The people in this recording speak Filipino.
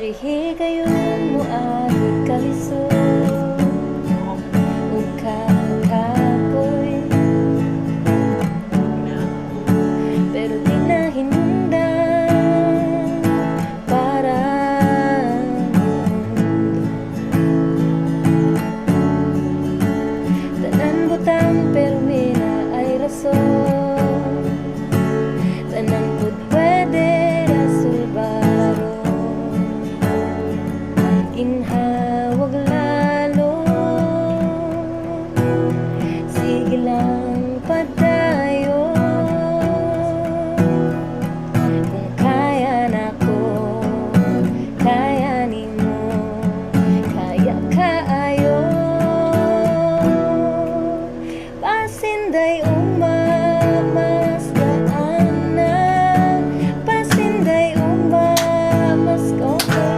Rihi gayon mo ay kalisod ug kapoy, pero di na hinungdan para tanan butang pero mina ay rason, tanan pud pwede rasulbaro. In